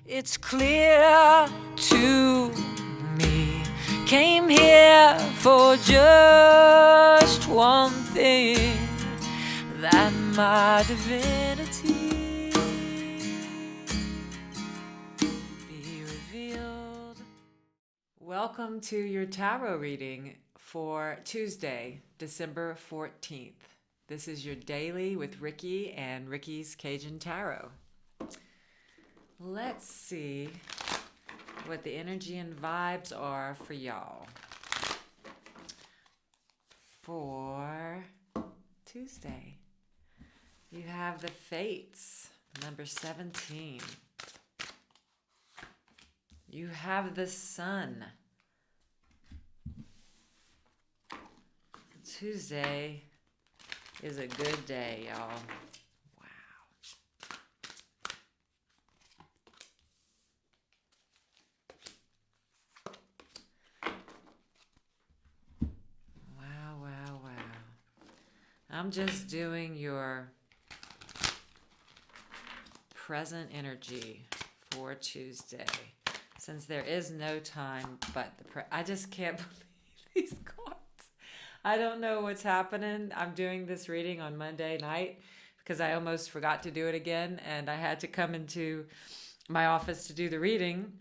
It's clear to me, came here for just one thing, that my divinity be revealed. Welcome to your tarot reading for Tuesday, December 14th. This is your daily with Ricky and Ricky's Cajun Tarot. Let's see what the energy and vibes are for y'all for Tuesday. You have the Fates, number 17. You have the Sun. Tuesday is a good day, y'all. I'm just doing your present energy for Tuesday. Since there is no time but I just can't believe these cards. I don't know what's happening. I'm doing this reading on Monday night because I almost forgot to do it again, and I had to come into my office to do the reading.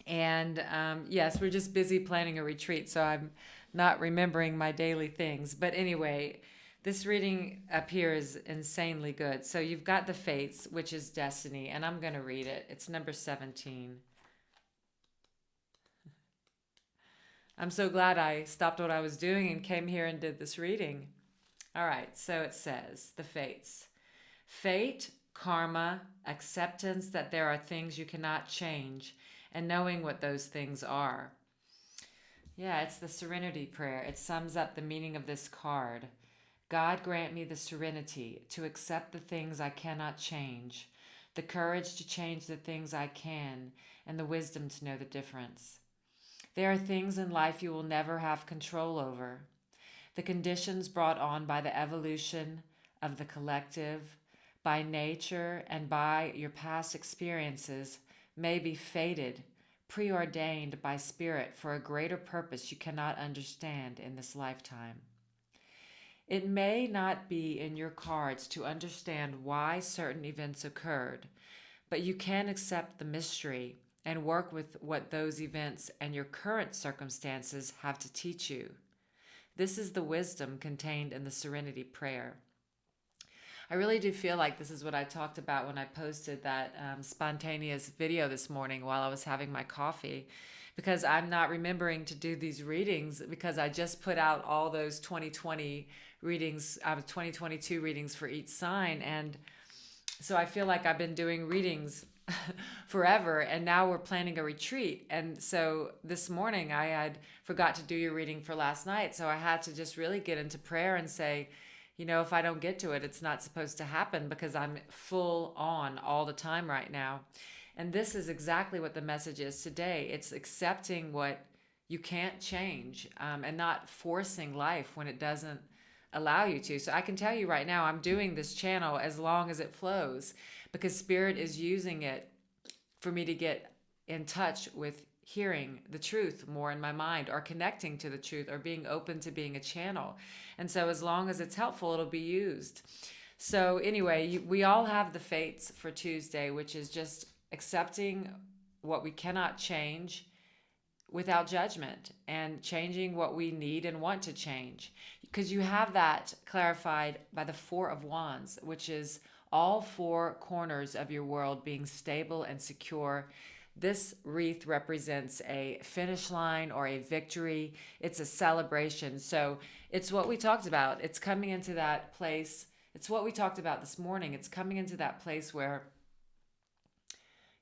And yes, we're just busy planning a retreat, so I'm not remembering my daily things. But anyway, this reading up here is insanely good. So you've got the Fates, which is destiny, and I'm going to read it. It's number 17. I'm so glad I stopped what I was doing and came here and did this reading. All right, so it says, the Fates. Fate, karma, acceptance that there are things you cannot change, and knowing what those things are. Yeah, it's the Serenity Prayer. It sums up the meaning of this card. God grant me the serenity to accept the things I cannot change, the courage to change the things I can, and the wisdom to know the difference. There are things in life you will never have control over. The conditions brought on by the evolution of the collective, by nature, and by your past experiences may be fated, preordained by spirit for a greater purpose you cannot understand in this lifetime. It may not be in your cards to understand why certain events occurred, but you can accept the mystery and work with what those events and your current circumstances have to teach you. This is the wisdom contained in the Serenity Prayer. I really do feel like this is what I talked about when I posted that spontaneous video this morning while I was having my coffee, because I'm not remembering to do these readings because I just put out all those 2020 readings, 2022 readings for each sign. And so I feel like I've been doing readings forever, and now we're planning a retreat. And so this morning I had forgot to do your reading for last night. So I had to just really get into prayer and say, you know, if I don't get to it, it's not supposed to happen because I'm full on all the time right now. And this is exactly what the message is today. It's accepting what you can't change, and not forcing life when it doesn't allow you to. So I can tell you right now, I'm doing this channel as long as it flows because Spirit is using it for me to get in touch with hearing the truth more in my mind, or connecting to the truth, or being open to being a channel. And so as long as it's helpful, it'll be used. So anyway, we all have the Fates for Tuesday, which is just accepting what we cannot change without judgment, and changing what we need and want to change. Because you have that clarified by the Four of Wands, which is all four corners of your world being stable and secure. This wreath represents a finish line or a victory. It's a celebration. So it's what we talked about. It's coming into that place. It's what we talked about this morning. It's coming into that place where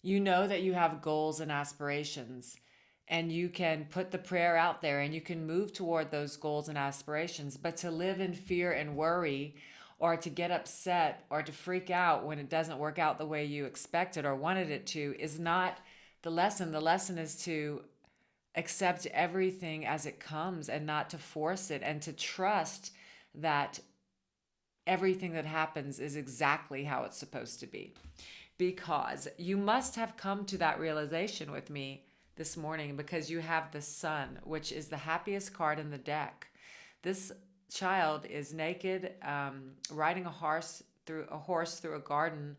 you know that you have goals and aspirations, and you can put the prayer out there and you can move toward those goals and aspirations. But to live in fear and worry, or to get upset or to freak out when it doesn't work out the way you expected or wanted it to, is not the lesson. The lesson is to accept everything as it comes and not to force it, and to trust that everything that happens is exactly how it's supposed to be. because you must have come to that realization with me this morning, because you have the sun, which is the happiest card in the deck. This child is naked, riding a horse through a garden,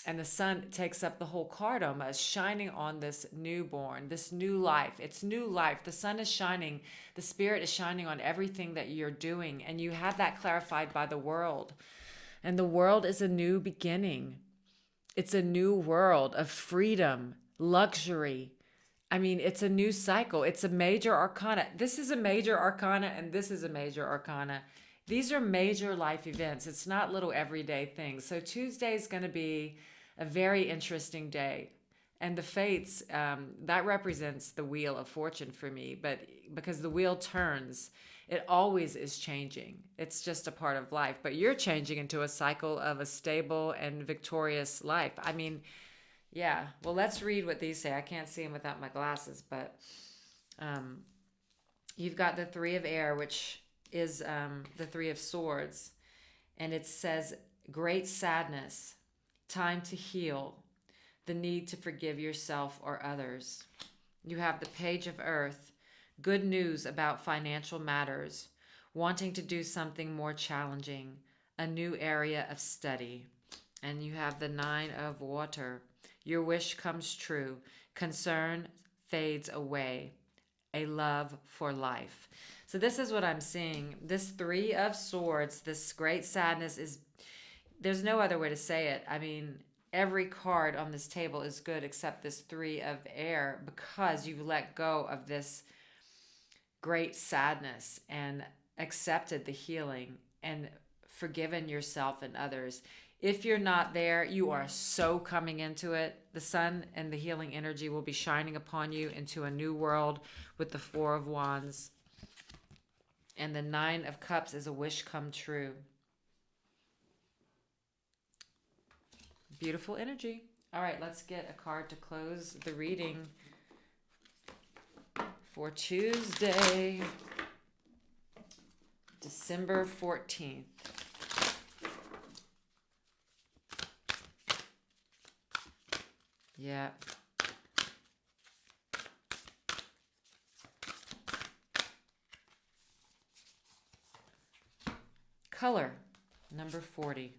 and the sun takes up the whole card almost, shining on this newborn, this new life. It's new life. The sun is shining. The spirit is shining on everything that you're doing, and you have that clarified by the world. And the world is a new beginning. It's a new world of freedom, luxury. I mean, it's a new cycle. It's a major arcana. This is a major arcana, and this is a major arcana. These are major life events. It's not little everyday things. So Tuesday is going to be a very interesting day. And the fates, that represents the wheel of fortune for me. But because the wheel turns, it always is changing. It's just a part of life. But you're changing into a cycle of a stable and victorious life. I mean, yeah. Well, let's read what these say. I can't see them without my glasses. But you've got the Three of Air, which is the Three of Swords. And it says, great sadness, time to heal, the need to forgive yourself or others. You have the Page of Earth, good news about financial matters, wanting to do something more challenging, a new area of study. And you have the Nine of Water, your wish comes true, concern fades away, a love for life. So this is what I'm seeing. This Three of Swords, this great sadness is, there's no other way to say it. I mean, every card on this table is good except this Three of Air, because you've let go of this great sadness and accepted the healing and forgiven yourself and others. If you're not there, you are so coming into it. The sun and the healing energy will be shining upon you into a new world with the Four of Wands. And the Nine of Cups is a wish come true. Beautiful energy. All right, let's get a card to close the reading for Tuesday, December 14th. Yeah. Color, number 40.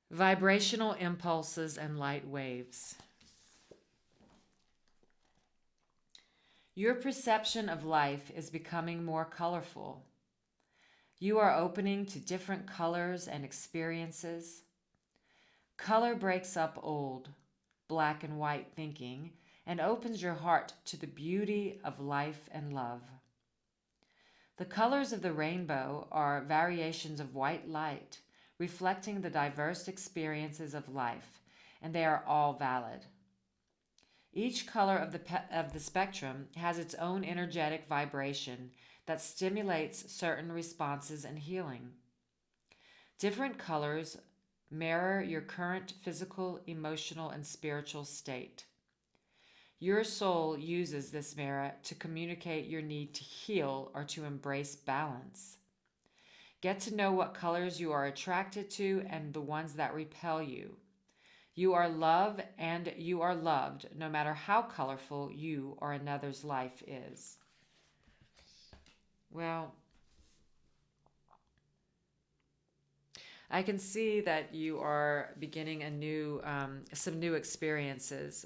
Vibrational impulses and light waves. Your perception of life is becoming more colorful. You are opening to different colors and experiences. Color breaks up old, black and white thinking and opens your heart to the beauty of life and love. The colors of the rainbow are variations of white light, reflecting the diverse experiences of life, and they are all valid. Each color of the spectrum has its own energetic vibration that stimulates certain responses and healing. Different colors mirror your current physical, emotional, and spiritual state. Your soul uses this mirror to communicate your need to heal or to embrace balance. Get to know what colors you are attracted to and the ones that repel you. You are love and you are loved, no matter how colorful you or another's life is. Well, I can see that you are beginning a new, some new experiences,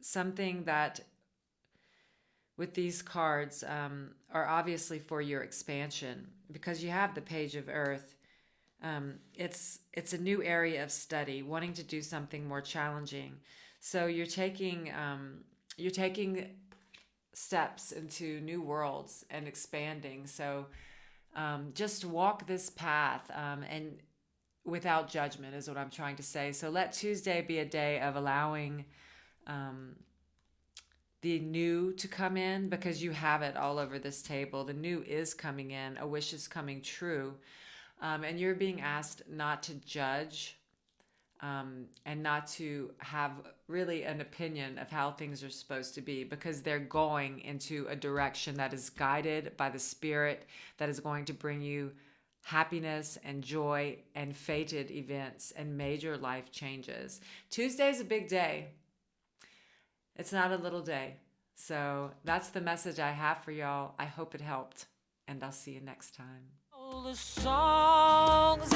something that with these cards are obviously for your expansion, because you have the Page of Earth. It's a new area of study, wanting to do something more challenging. So you're taking steps into new worlds and expanding. So just walk this path and without judgment is what I'm trying to say. So let Tuesday be a day of allowing the new to come in, because you have it all over this table. The new is coming in. A wish is coming true. And you're being asked not to judge and not to have really an opinion of how things are supposed to be, because they're going into a direction that is guided by the Spirit, that is going to bring you happiness and joy and fated events and major life changes. Tuesday is a big day. It's not a little day. So that's the message I have for y'all. I hope it helped, and I'll see you next time. All the songs